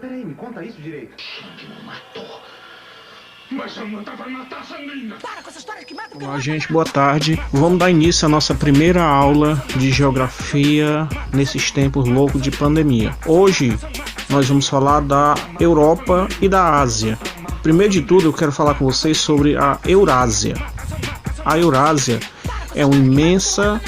Peraí, me conta isso direito. Não matou. Mas eu matava matar sanguínea. Para com essa história que mata. Olá, gente, boa tarde. Vamos dar início à nossa primeira aula de geografia nesses tempos loucos de pandemia. Hoje nós vamos falar da Europa e da Ásia. Primeiro de tudo, eu quero falar com vocês sobre a Eurásia. A Eurásia é uma imensa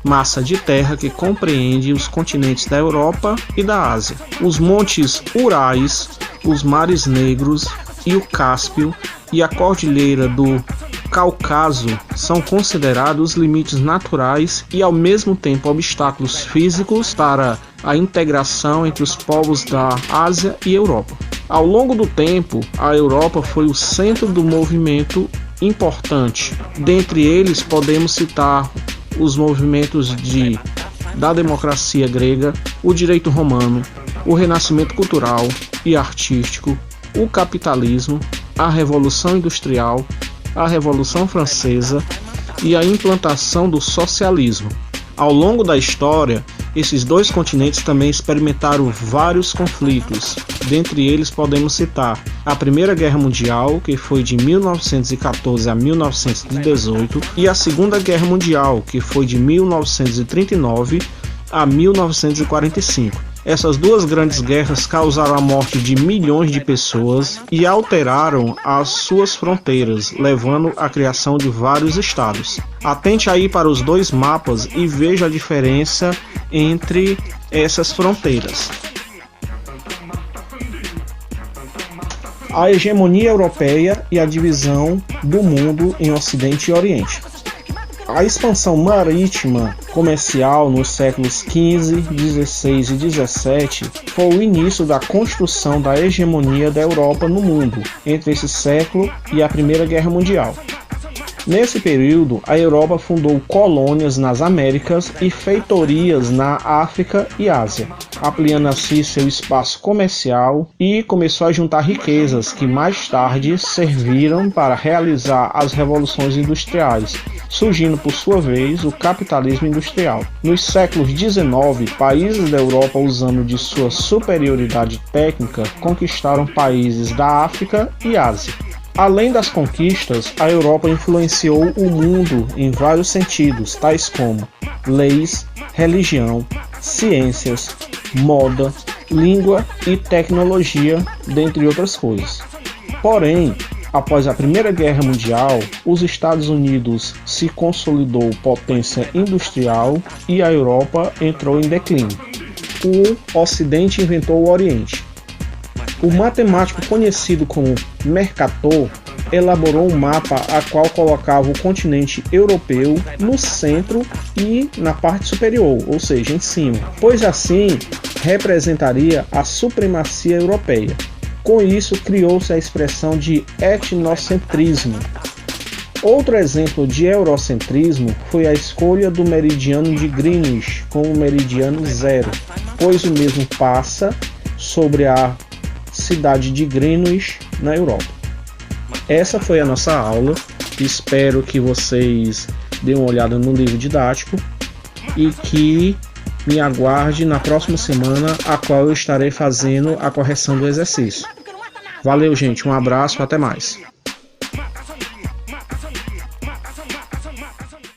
massa de terra que compreende os continentes da Europa e da Ásia. Os montes Urais, os mares Negros e o Cáspio e a cordilheira do Cáucaso são considerados limites naturais e ao mesmo tempo obstáculos físicos para a integração entre os povos da Ásia e Europa. Ao longo do tempo, a Europa foi o centro do movimento importante. Dentre eles podemos citar os movimentos da democracia grega, o direito romano, o renascimento cultural e artístico, o capitalismo, a Revolução Industrial, a Revolução Francesa e a implantação do socialismo. Ao longo da história, esses dois continentes também experimentaram vários conflitos. Dentre eles podemos citar a Primeira Guerra Mundial, que foi de 1914 a 1918, e a Segunda Guerra Mundial, que foi de 1939 a 1945. Essas duas grandes guerras causaram a morte de milhões de pessoas e alteraram as suas fronteiras, levando à criação de vários estados. Atente aí para os dois mapas e veja a diferença entre essas fronteiras. A hegemonia europeia e a divisão do mundo em Ocidente e Oriente. A expansão marítima comercial nos séculos XV, XVI e XVII foi o início da construção da hegemonia da Europa no mundo, entre esse século e a Primeira Guerra Mundial. Nesse período, a Europa fundou colônias nas Américas e feitorias na África e Ásia, ampliando assim seu espaço comercial e começou a juntar riquezas que mais tarde serviram para realizar as revoluções industriais, surgindo por sua vez o capitalismo industrial. Nos séculos XIX, países da Europa, usando de sua superioridade técnica, conquistaram países da África e Ásia. Além das conquistas, a Europa influenciou o mundo em vários sentidos, tais como leis, religião, ciências, moda, língua e tecnologia, dentre outras coisas. Porém, após a Primeira Guerra Mundial, os Estados Unidos se consolidou potência industrial e a Europa entrou em declínio. O Ocidente inventou o Oriente. O matemático conhecido como Mercator elaborou um mapa a qual colocava o continente europeu no centro e na parte superior, ou seja, em cima, pois assim representaria a supremacia europeia. Com isso, criou-se a expressão de etnocentrismo. Outro exemplo de eurocentrismo foi a escolha do meridiano de Greenwich como meridiano zero, pois o mesmo passa sobre a cidade de Greenwich, na Europa. Essa foi a nossa aula. Espero que vocês deem uma olhada no livro didático e que me aguarde na próxima semana, a qual eu estarei fazendo a correção do exercício. Valeu, gente. Um abraço. Até mais.